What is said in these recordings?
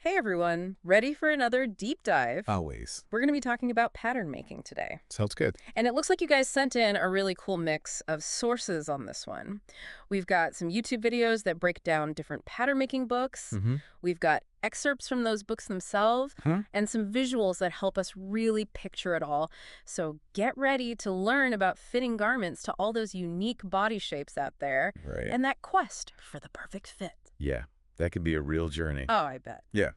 Hey everyone, ready for another deep dive? Always. We're going to be talking about pattern making today. Sounds good. And it looks like you guys sent in a really cool mix of sources on this one. We've got some YouTube videos that break down different pattern making books. Mm-hmm. We've got excerpts from those books themselves and some visuals that help us really picture it all. So get ready to learn about fitting garments to all those unique body shapes out there Right. and that quest for the perfect fit. Yeah, that can be a real journey. Oh, I bet. Yeah.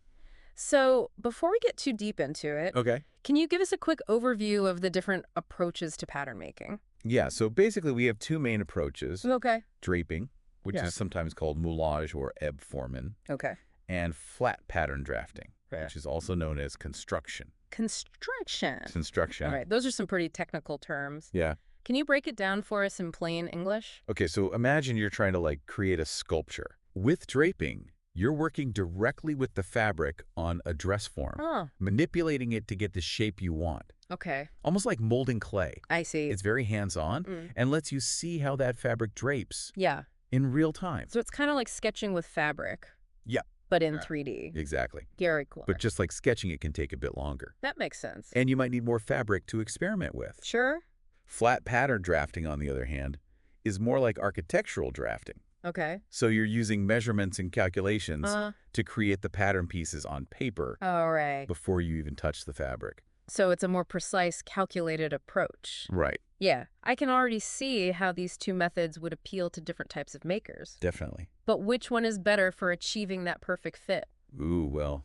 So before we get too deep into it, Okay. can you give us a quick overview of the different approaches to pattern making? Yeah, so basically we have two main approaches. Okay. Draping, which Yeah. is sometimes called moulage or ebb formen, Okay. and flat pattern drafting, Right. which is also known as construction. Construction. Construction. All right. Those are some pretty technical terms. Yeah. Can you break it down for us in plain English? Okay, so imagine you're trying to create a sculpture. With draping, you're working directly with the fabric on a dress form, Oh, manipulating it to get the shape you want. okay. Almost like molding clay. I see. It's very hands-on and lets you see how that fabric drapes Yeah. in real time. So it's kind of like sketching with fabric. Yeah. But in 3D. Exactly. Very cool. But just like sketching it can take a bit longer. That makes sense. And you might need more fabric to experiment with. Sure. Flat pattern drafting, on the other hand, is more like architectural drafting. Okay. So you're using measurements and calculations Uh, to create the pattern pieces on paper all right. before you even touch the fabric. So it's a more precise, calculated approach. Right. Yeah, I can already see how these two methods would appeal to different types of makers. Definitely. But which one is better for achieving that perfect fit? Ooh, well,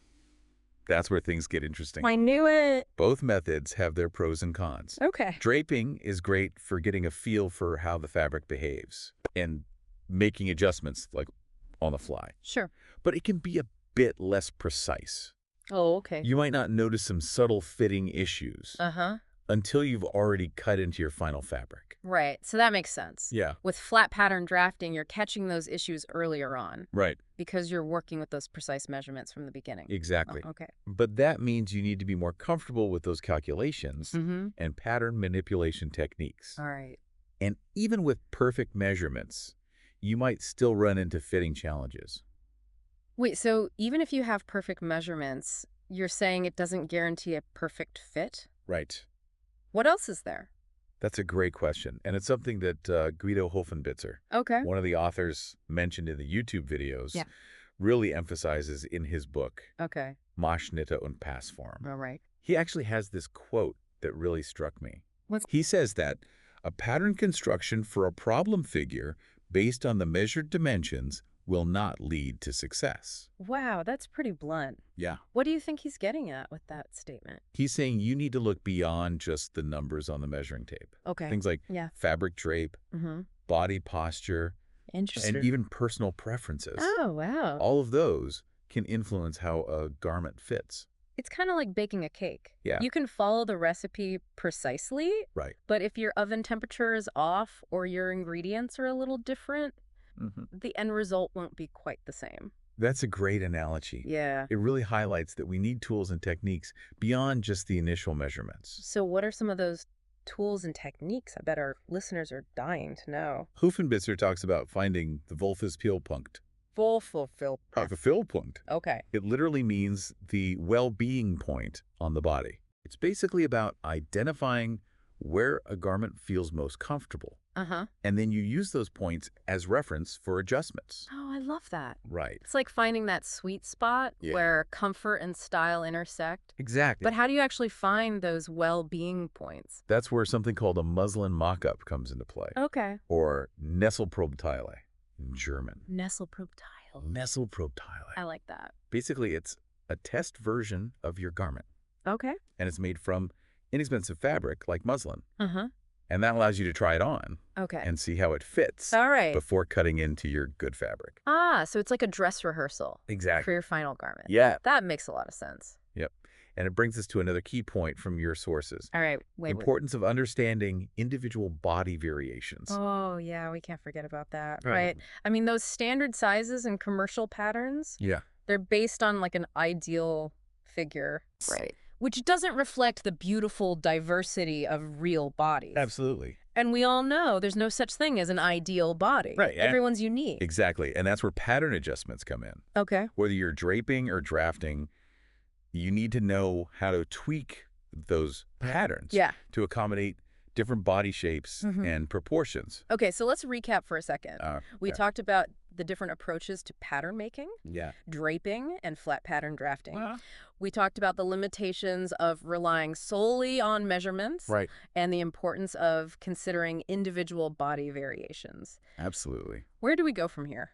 that's where things get interesting. I knew it. Both methods have their pros and cons. Okay. Draping is great for getting a feel for how the fabric behaves and making adjustments on the fly. Sure. But it can be a bit less precise. Oh, okay. You might not notice some subtle fitting issues Uh-huh. until you've already cut into your final fabric. Right. So that makes sense. Yeah. With flat pattern drafting, you're catching those issues earlier on Right. because you're working with those precise measurements from the beginning. Exactly. Oh, okay. But that means you need to be more comfortable with those calculations Mm-hmm. and pattern manipulation techniques. All right. And even with perfect measurements, you might still run into fitting challenges. Wait, so even if you have perfect measurements, you're saying it doesn't guarantee a perfect fit? Right. What else is there? That's a great question. And it's something that Guido Hofenbitzer, Okay. one of the authors mentioned in the YouTube videos, Yeah. really emphasizes in his book, Okay. Maßschnitte und Passform. All right. He actually has this quote that really struck me. What's- He says that a pattern construction for a problem figure based on the measured dimensions will not lead to success. Wow, that's pretty blunt. Yeah. What do you think he's getting at with that statement? He's saying you need to look beyond just the numbers on the measuring tape. Okay. Things like Yeah. fabric drape, Mm-hmm. body posture, Interesting. and even personal preferences. Oh, wow. All of those can influence how a garment fits. It's kind of like baking a cake. Yeah. You can follow the recipe precisely, Right. but if your oven temperature is off or your ingredients are a little different, the end result won't be quite the same. That's a great analogy. Yeah. It really highlights that we need tools and techniques beyond just the initial measurements. So what are some of those tools and techniques? I bet our listeners are dying to know. Hofenbitzer talks about finding the Wohlfühlpunkt. Wohlfühlpunkt. Okay. It literally means the well-being point on the body. It's basically about identifying where a garment feels most comfortable. Uh-huh. And then you use those points as reference for adjustments. Oh, I love that. Right. It's like finding that sweet spot Yeah. where comfort and style intersect. Exactly. But how do you actually find those well-being points? That's where something called a muslin mock-up comes into play. Okay. Or Nesselprobteile in German. Nesselprobteile. Nesselprobteile. I like that. Basically, it's a test version of your garment. Okay. And it's made from inexpensive fabric like muslin. Uh-huh. And that allows you to try it on Okay. and see how it fits All right. before cutting into your good fabric. Ah, so it's like a dress rehearsal for Exactly. your final garment. Yeah. That makes a lot of sense. Yep. And it brings us to another key point from your sources. All right. Wait. Importance of understanding individual body variations. Oh, yeah. We can't forget about that. Right. Right. I mean, those standard sizes and commercial patterns, Yeah. they're based on like an ideal figure. Right. Which doesn't reflect the beautiful diversity of real bodies. Absolutely. And we all know there's no such thing as an ideal body. Right. Everyone's unique. Exactly. And that's where pattern adjustments come in. Okay. Whether you're draping or drafting, you need to know how to tweak those patterns to accommodate different body shapes and proportions. Okay, so let's recap for a second. We Okay. talked about the different approaches to pattern making, Yeah. draping, and flat pattern drafting. Well, We talked about the limitations of relying solely on measurements right. and the importance of considering individual body variations. Absolutely. Where do we go from here?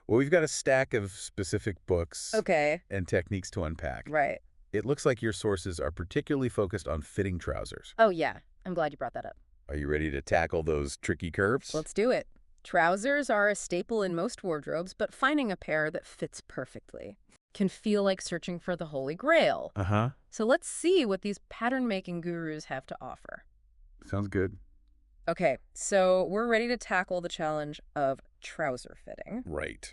Well, we've got a stack of specific books Okay, and techniques to unpack. right. It looks like your sources are particularly focused on fitting trousers. Oh, yeah. I'm glad you brought that up. Are you ready to tackle those tricky curves? Let's do it. Trousers are a staple in most wardrobes, but finding a pair that fits perfectly can feel like searching for the Holy Grail. Uh-huh. So let's see what these pattern-making gurus have to offer. Sounds good. Okay, so we're ready to tackle the challenge of trouser fitting. Right.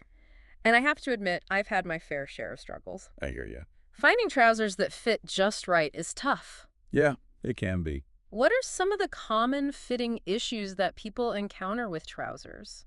And I have to admit, I've had my fair share of struggles. I hear you. Finding trousers that fit just right is tough. Yeah, it can be. What are some of the common fitting issues that people encounter with trousers?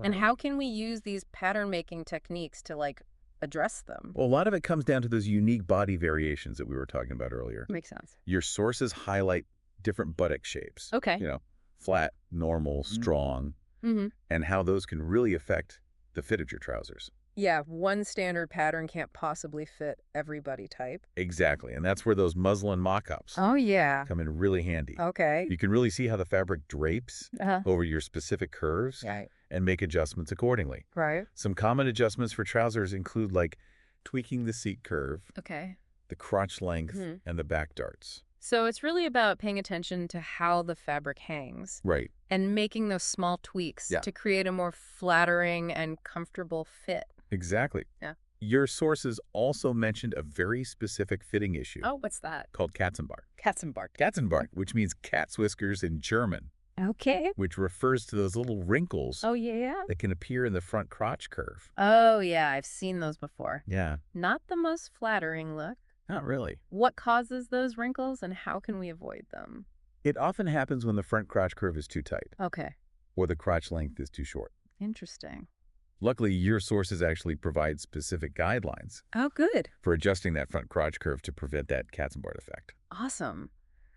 And how can we use these pattern-making techniques to, like, address them? Well, a lot of it comes down to those unique body variations that we were talking about earlier. Makes sense. Your sources highlight different buttock shapes. Okay. You know, flat, normal, strong, Mm-hmm. and how those can really affect the fit of your trousers. Yeah, one standard pattern can't possibly fit every body type. Exactly. And that's where those muslin mock-ups Oh, yeah. come in really handy. Okay. You can really see how the fabric drapes Uh-huh. over your specific curves Right. and make adjustments accordingly. Right. Some common adjustments for trousers include like tweaking the seat curve, Okay. the crotch length, Mhm. and the back darts. So it's really about paying attention to how the fabric hangs Right. and making those small tweaks Yeah. to create a more flattering and comfortable fit. Exactly. Yeah. Your sources also mentioned a very specific fitting issue Oh, what's that? called Katzenbart. Katzenbart. Katzenbart, which means cat's whiskers in German, Okay. which refers to those little wrinkles Oh, yeah? that can appear in the front crotch curve. Oh, yeah, I've seen those before. Yeah. Not the most flattering look. Not really. What causes those wrinkles and how can we avoid them? It often happens when the front crotch curve is too tight Okay. or the crotch length is too short. Interesting. Luckily, your sources actually provide specific guidelines Oh, good. for adjusting that front crotch curve to prevent that Katzenbart effect. Awesome.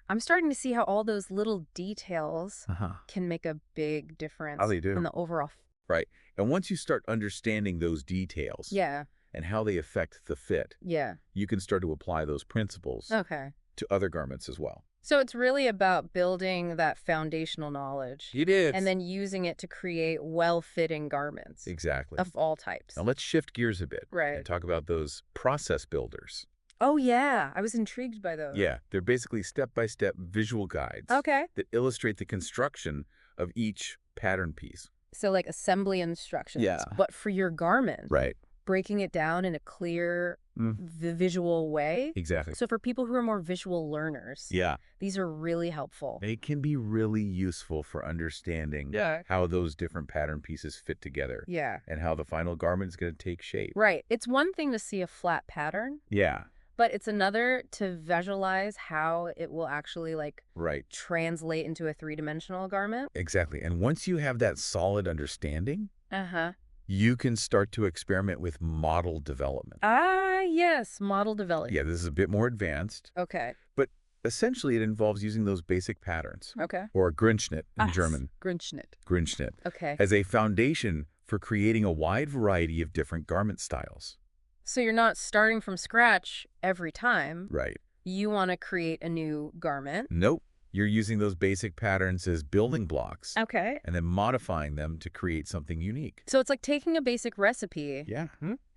I'm starting to see how all those little details Uh-huh. can make a big difference How they do. in the overall. Right. And once you start understanding those details Yeah. and how they affect the fit, Yeah. you can start to apply those principles Okay. to other garments as well. So it's really about building that foundational knowledge It is. and then using it to create well-fitting garments Exactly. of all types. Now let's shift gears a bit Right. and talk about those process builders. Oh, yeah. I was intrigued by those. Yeah, they're basically step-by-step visual guides Okay. that illustrate the construction of each pattern piece. So like assembly instructions. Yeah. But for your garment, Right. breaking it down in a clear, visual way. Exactly. So for people who are more visual learners, Yeah. these are really helpful. They can be really useful for understanding how those different pattern pieces fit together Yeah. and how the final garment is going to take shape. Right. It's one thing to see a flat pattern, Yeah. but it's another to visualize how it will actually like Right. translate into a three-dimensional garment. Exactly. And once you have that solid understanding, Uh-huh. you can start to experiment with model development. Ah, yes. Model development. Yeah, this is a bit more advanced, Okay. but essentially it involves using those basic patterns, Okay. or Grünschnitt in Ah, German, Grünschnitt. Grünschnitt, Okay. as a foundation for creating a wide variety of different garment styles. So you're not starting from scratch every time. Right. You want to create a new garment. Nope. You're using those basic patterns as building blocks Okay. and then modifying them to create something unique. So it's like taking a basic recipe Yeah.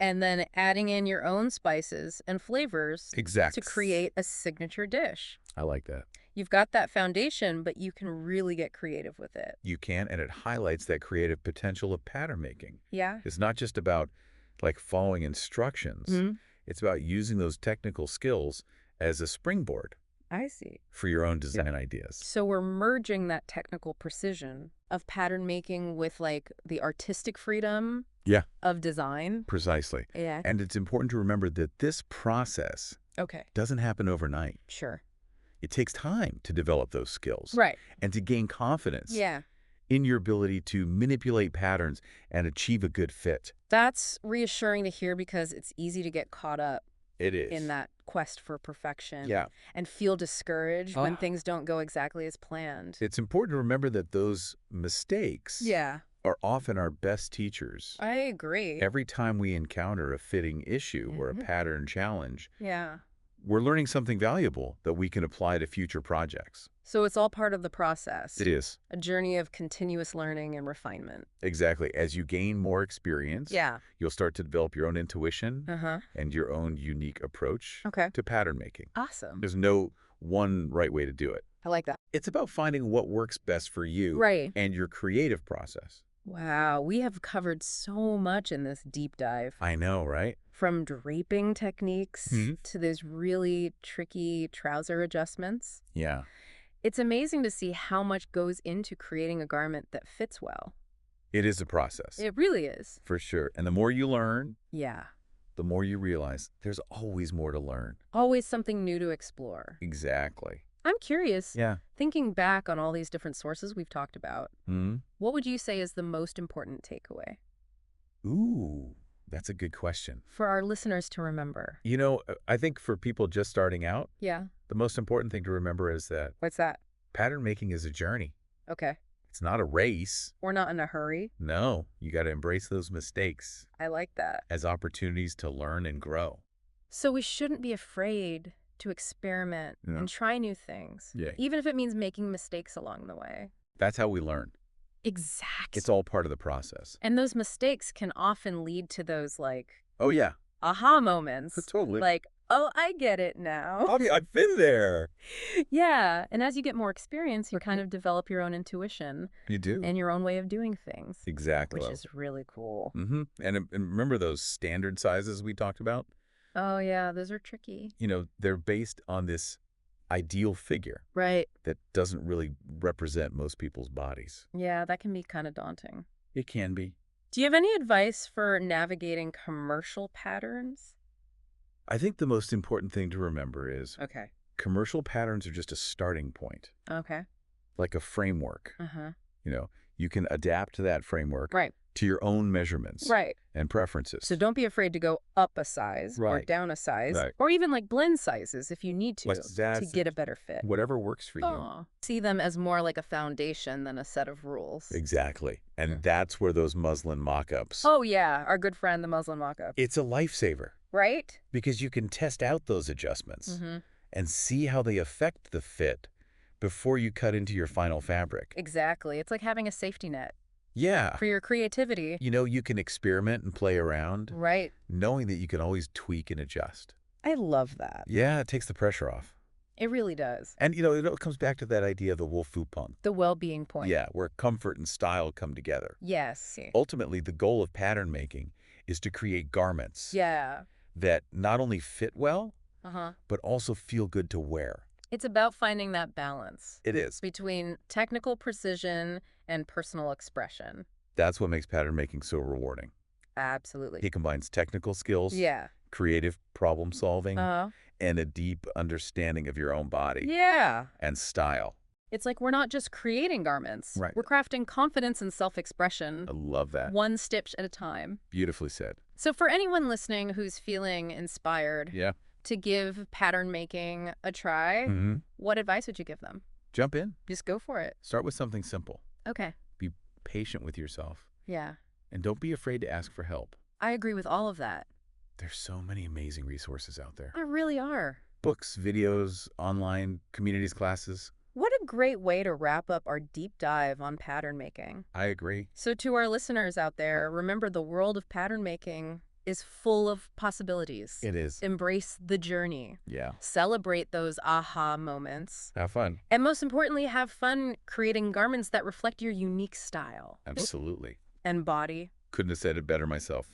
and then adding in your own spices and flavors Exactly. to create a signature dish. I like that. You've got that foundation, but you can really get creative with it. You can, and it highlights that creative potential of pattern making. Yeah. It's not just about like following instructions. Mhm. It's about using those technical skills as a springboard I see. for your own design ideas. So we're merging that technical precision of pattern making with like the artistic freedom Yeah. of design. Precisely. Yeah. And it's important to remember that this process Okay. doesn't happen overnight. Sure. It takes time to develop those skills. Right. And to gain confidence Yeah. in your ability to manipulate patterns and achieve a good fit. That's reassuring to hear because it's easy to get caught up It is. in that quest for perfection. Yeah. And feel discouraged when things don't go exactly as planned. It's important to remember that those mistakes are often our best teachers. I agree. Every time we encounter a fitting issue or a pattern challenge, we're learning something valuable that we can apply to future projects. So it's all part of the process. It is. A journey of continuous learning and refinement. Exactly. As you gain more experience, you'll start to develop your own intuition and your own unique approach to pattern making. Awesome. There's no one right way to do it. I like that. It's about finding what works best for you and your creative process. Wow, we have covered so much in this deep dive. I know, right? From draping techniques to those really tricky trouser adjustments. Yeah. It's amazing to see how much goes into creating a garment that fits well. It is a process. It really is. For sure. And the more you learn, the more you realize there's always more to learn. Always something new to explore. Exactly. I'm curious, thinking back on all these different sources we've talked about, what would you say is the most important takeaway? Ooh, that's a good question. For our listeners to remember. You know, I think for people just starting out, the most important thing to remember is that What's that? pattern making is a journey. Okay. It's not a race. We're not in a hurry. No, you got to embrace those mistakes I like that. as opportunities to learn and grow. So we shouldn't be afraid to experiment and try new things, Yeah. even if it means making mistakes along the way. That's how we learn. Exactly. It's all part of the process. And those mistakes can often lead to those, like, Oh, yeah. aha moments. Totally. Like, oh, I get it now. Bobby, I've been there. Yeah. And as you get more experience, you kind of develop your own intuition. You do. And your own way of doing things. Exactly. Which is really cool. And remember those standard sizes we talked about? Oh, yeah. Those are tricky. You know, they're based on this ideal figure. Right. That doesn't really represent most people's bodies. Yeah, that can be kind of daunting. It can be. Do you have any advice for navigating commercial patterns? I think the most important thing to remember is commercial patterns are just a starting point. Okay. Like a framework. You know, you can adapt to that framework to your own measurements and preferences. So don't be afraid to go up a size or down a size or even like blend sizes if you need to get a better fit. Whatever works for you. See them as more like a foundation than a set of rules. Exactly. And that's where those muslin mock-ups. Oh, yeah. Our good friend, the muslin mock-up. It's a lifesaver. Right? Because you can test out those adjustments and see how they affect the fit before you cut into your final fabric. Exactly. It's like having a safety net. Yeah. For your creativity. You know, you can experiment and play around. Right. Knowing that you can always tweak and adjust. I love that. Yeah, it takes the pressure off. It really does. And, you know, it comes back to that idea of the wolf-fu-pung. The well-being point. Yeah, where comfort and style come together. Yes. Ultimately, the goal of pattern making is to create garments that not only fit well, but also feel good to wear. It's about finding that balance. It is. Between technical precision and personal expression. That's what makes pattern making so rewarding. Absolutely. It combines technical skills, creative problem solving, and a deep understanding of your own body and style. It's like we're not just creating garments. Right. We're crafting confidence and self-expression. I love that. One stitch at a time. Beautifully said. So for anyone listening who's feeling inspired to give pattern making a try, what advice would you give them? Jump in. Just go for it. Start with something simple. Okay. Be patient with yourself. Yeah. And don't be afraid to ask for help. I agree with all of that. There's so many amazing resources out there. There really are. Books, videos, online, communities, classes. What a great way to wrap up our deep dive on pattern making. I agree. So to our listeners out there, remember the world of pattern making is full of possibilities. It is. Embrace the journey. Yeah. Celebrate those aha moments. Have fun. And most importantly, have fun creating garments that reflect your unique style. Absolutely. And body. Couldn't have said it better myself.